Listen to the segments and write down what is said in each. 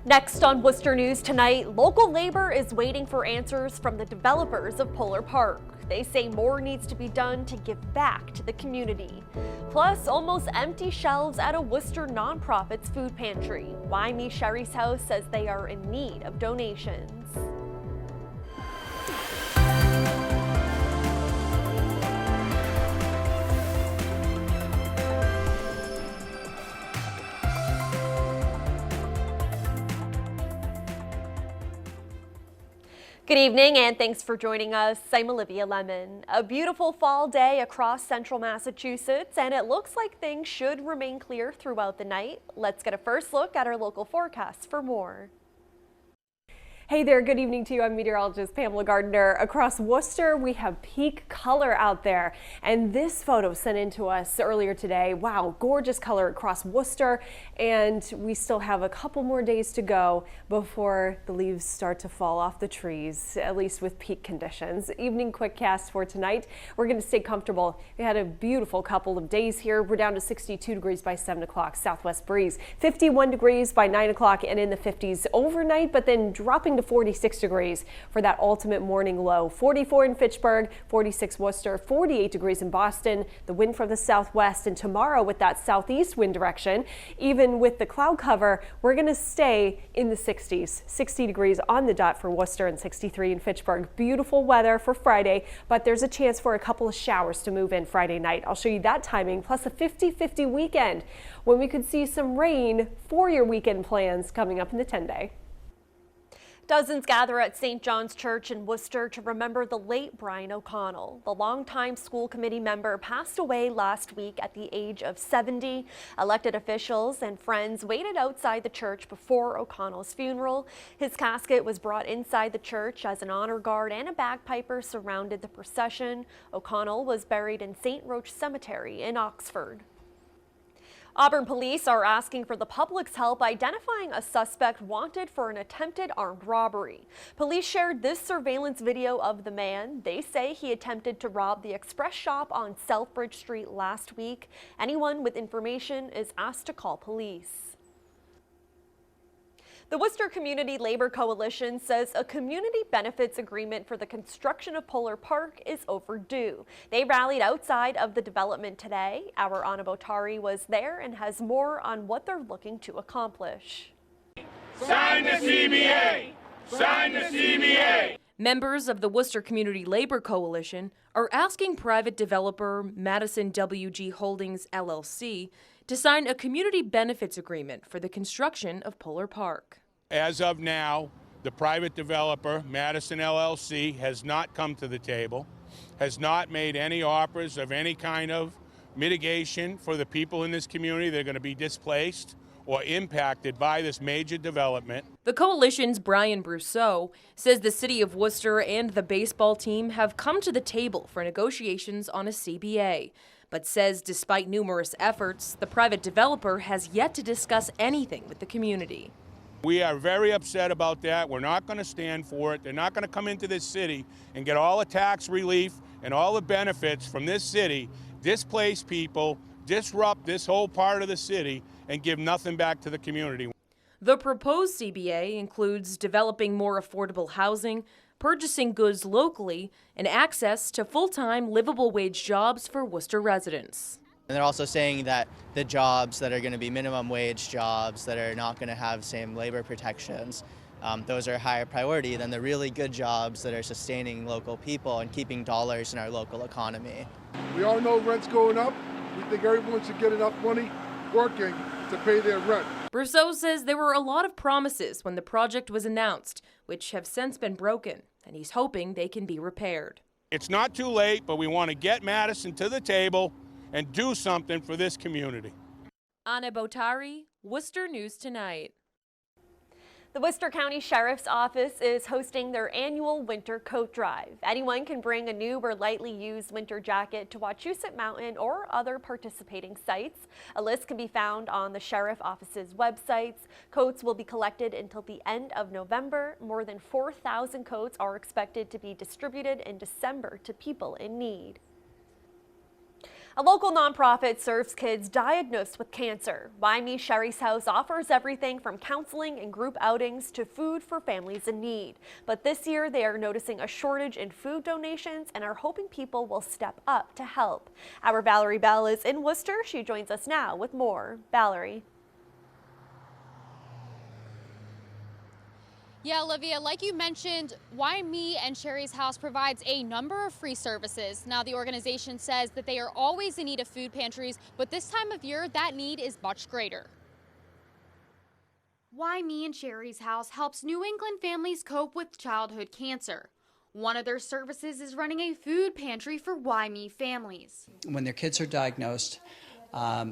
Next on Worcester News tonight, local labor is waiting for answers from the developers of Polar Park. They say more needs to be done to give back to the community. Plus, almost empty shelves at a Worcester nonprofit's food pantry. Why Me Sherry's House says they are in need of donations. Good evening and thanks for joining us. I'm Olivia Lemmon. A beautiful fall day across central Massachusetts, and it looks like things should remain clear throughout the night. Let's get a first look at our local forecast for more. Hey there, good evening to you. I'm meteorologist Pamela Gardner. Across Worcester, we have peak color out there. And this photo sent in to us earlier today. Wow, gorgeous color across Worcester. And we still have a couple more days to go before the leaves start to fall off the trees, at least with peak conditions. Evening quickcast for tonight. We're going to stay comfortable. We had a beautiful couple of days here. We're down to 62 degrees by 7 o'clock, southwest breeze. 51 degrees by 9 o'clock and in the 50s overnight, but then dropping to 46 degrees for that ultimate morning low. 44 in Fitchburg, 46 Worcester, 48 degrees in Boston. The wind from the southwest, and tomorrow with that southeast wind direction, even with the cloud cover, we're going to stay in the 60s. 60 degrees on the dot for Worcester and 63 in Fitchburg. Beautiful weather for Friday, but there's a chance for a couple of showers to move in Friday night. I'll show you that timing, plus a 50-50 weekend when we could see some rain for your weekend plans coming up in the 10-day. Dozens gather at St. John's Church in Worcester to remember the late Brian O'Connell. The longtime school committee member passed away last week at the age of 70. Elected officials and friends waited outside the church before O'Connell's funeral. His casket was brought inside the church as an honor guard and a bagpiper surrounded the procession. O'Connell was buried in St. Roch Cemetery in Oxford. Auburn police are asking for the public's help identifying a suspect wanted for an attempted armed robbery. Police shared this surveillance video of the man. They say he attempted to rob the Express shop on Southbridge Street last week. Anyone with information is asked to call police. The Worcester Community Labor Coalition says a community benefits agreement for the construction of Polar Park is overdue. They rallied outside of the development today. Our Anna Botari was there and has more on what they're looking to accomplish. Sign the CBA! Sign the CBA! Members of the Worcester Community Labor Coalition are asking private developer Madison WG Holdings LLC to sign a community benefits agreement for the construction of Polar Park. As of now, the private developer, Madison LLC, has not come to the table, has not made any offers of any kind of mitigation for the people in this community that are going to be displaced or impacted by this major development. The coalition's Brian Brousseau says the city of Worcester and the baseball team have come to the table for negotiations on a CBA, but says despite numerous efforts, the private developer has yet to discuss anything with the community. We are very upset about that. We're not going to stand for it. They're not going to come into this city and get all the tax relief and all the benefits from this city, displace people, disrupt this whole part of the city, and give nothing back to the community. The proposed CBA includes developing more affordable housing, purchasing goods locally, and access to full-time livable wage jobs for Worcester residents. And they're also saying that the jobs that are going to be minimum wage jobs that are not going to have same labor protections, those are a higher priority than the really good jobs that are sustaining local people and keeping dollars in our local economy. We all know rent's going up. We think everyone should get enough money working to pay their rent. Brousseau says there were a lot of promises when the project was announced, which have since been broken, and he's hoping they can be repaired. It's not too late, but we want to get Madison to the table and do something for this community. Anna Botari, Worcester News Tonight. The Worcester County Sheriff's Office is hosting their annual winter coat drive. Anyone can bring a new or lightly used winter jacket to Wachusett Mountain or other participating sites. A list can be found on the Sheriff's Office's websites. Coats will be collected until the end of November. More than 4,000 coats are expected to be distributed in December to people in need. A local nonprofit serves kids diagnosed with cancer. YME Sherry's House offers everything from counseling and group outings to food for families in need. But this year they are noticing a shortage in food donations and are hoping people will step up to help. Our Valerie Bell is in Worcester. She joins us now with more. Valerie. Yeah, Olivia, like you mentioned, YME and Sherry's House provides a number of free services. Now, the organization says that they are always in need of food pantries, but this time of year, that need is much greater. YME and Sherry's House helps New England families cope with childhood cancer. One of their services is running a food pantry for YME families. When their kids are diagnosed,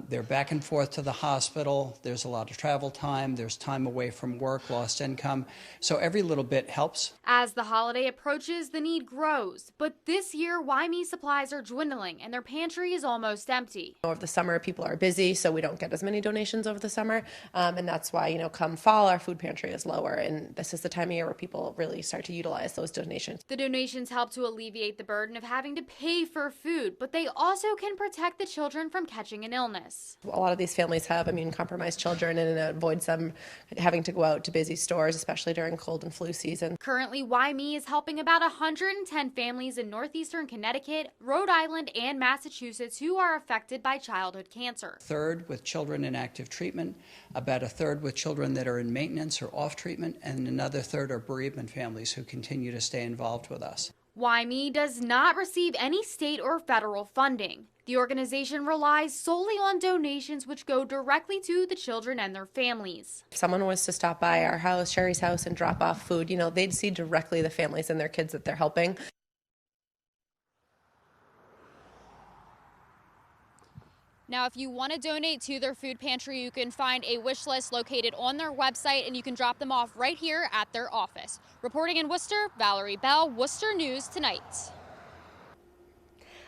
they're back and forth to the hospital. There's a lot of travel time. There's time away from work, lost income. So every little bit helps. As the holiday approaches, the need grows. But this year, YME supplies are dwindling and their pantry is almost empty. Over the summer, people are busy, so we don't get as many donations over the summer. And that's why, come fall, our food pantry is lower. And this is the time of year where people really start to utilize those donations. The donations help to alleviate the burden of having to pay for food, but they also can protect the children from catching an illness. A lot of these families have immune-compromised children, and it avoids them having to go out to busy stores, especially during cold and flu season. Currently, YME is helping about 110 families in northeastern Connecticut, Rhode Island, and Massachusetts who are affected by childhood cancer. A third with children in active treatment, about a third with children that are in maintenance or off treatment, and another third are bereavement families who continue to stay involved with us. YME does not receive any state or federal funding. The organization relies solely on donations which go directly to the children and their families. If someone was to stop by our house, Sherry's House, and drop off food, they'd see directly the families and their kids that they're helping. Now, if you want to donate to their food pantry, you can find a wish list located on their website, and you can drop them off right here at their office. Reporting in Worcester, Valerie Bell, Worcester News Tonight.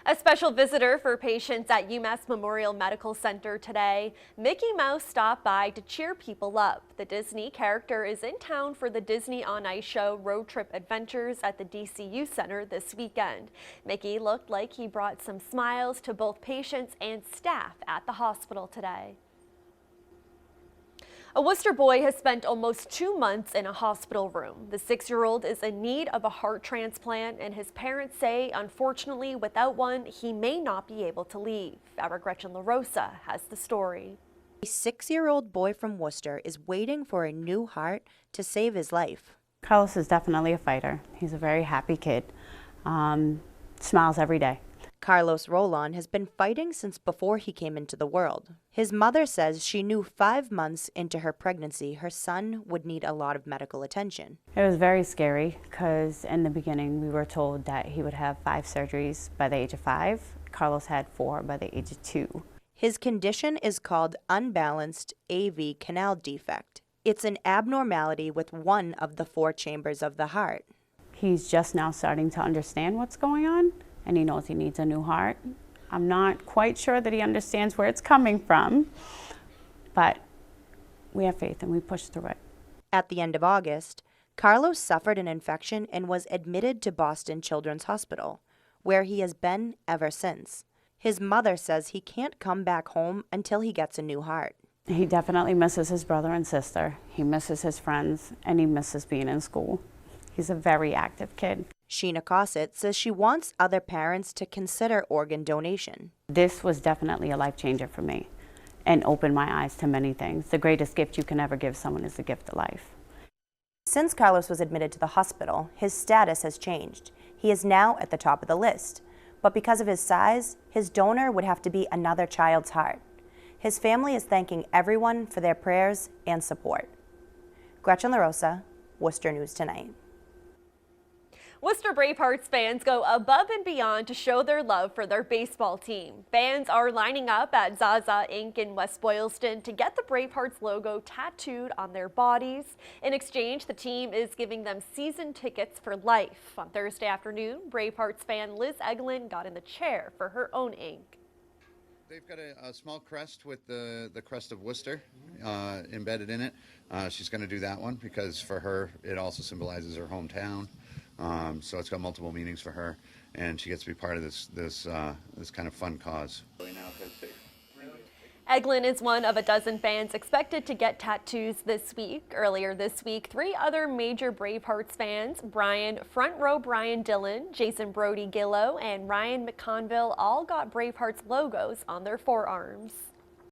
A special visitor for patients at UMASS Memorial Medical Center today. Mickey Mouse stopped by to cheer people up. The Disney character is in town for the Disney on Ice show Road Trip Adventures at the DCU Center this weekend. Mickey looked like he brought some smiles to both patients and staff at the hospital today. A Worcester boy has spent almost 2 months in a hospital room. The 6-year-old is in need of a heart transplant, and his parents say, unfortunately, without one, he may not be able to leave. Our Gretchen LaRosa has the story. A 6-year-old boy from Worcester is waiting for a new heart to save his life. Carlos is definitely a fighter. He's a very happy kid. Smiles every day. Carlos Rolon has been fighting since before he came into the world. His mother says she knew 5 months into her pregnancy her son would need a lot of medical attention. It was very scary because in the beginning we were told that he would have 5 surgeries by the age of 5. Carlos had 4 by the age of 2. His condition is called unbalanced AV canal defect. It's an abnormality with one of the 4 chambers of the heart. He's just now starting to understand what's going on, and he knows he needs a new heart. I'm not quite sure that he understands where it's coming from, but we have faith and we push through it. At the end of August, Carlos suffered an infection and was admitted to Boston Children's Hospital, where he has been ever since. His mother says he can't come back home until he gets a new heart. He definitely misses his brother and sister. He misses his friends, and he misses being in school. He's a very active kid. Sheena Cossett says she wants other parents to consider organ donation. This was definitely a life changer for me and opened my eyes to many things. The greatest gift you can ever give someone is the gift of life. Since Carlos was admitted to the hospital, his status has changed. He is now at the top of the list. But because of his size, his donor would have to be another child's heart. His family is thanking everyone for their prayers and support. Gretchen LaRosa, Worcester News Tonight. Worcester Bravehearts fans go above and beyond to show their love for their baseball team. Fans are lining up at Zaza Inc. in West Boylston to get the Bravehearts logo tattooed on their bodies. In exchange, the team is giving them season tickets for life. On Thursday afternoon, Bravehearts fan Liz Eglin got in the chair for her own ink. They've got a small crest with the crest of Worcester embedded in it. She's going to do that one because for her it also symbolizes her hometown. So it's got multiple meanings for her, and she gets to be part of this kind of fun cause. Really nice. Eglin is one of a dozen fans expected to get tattoos this week. Earlier this week, 3 other major Bravehearts fans, front row Brian Dillon, Jason Brody Gillow, and Ryan McConville, all got Bravehearts logos on their forearms.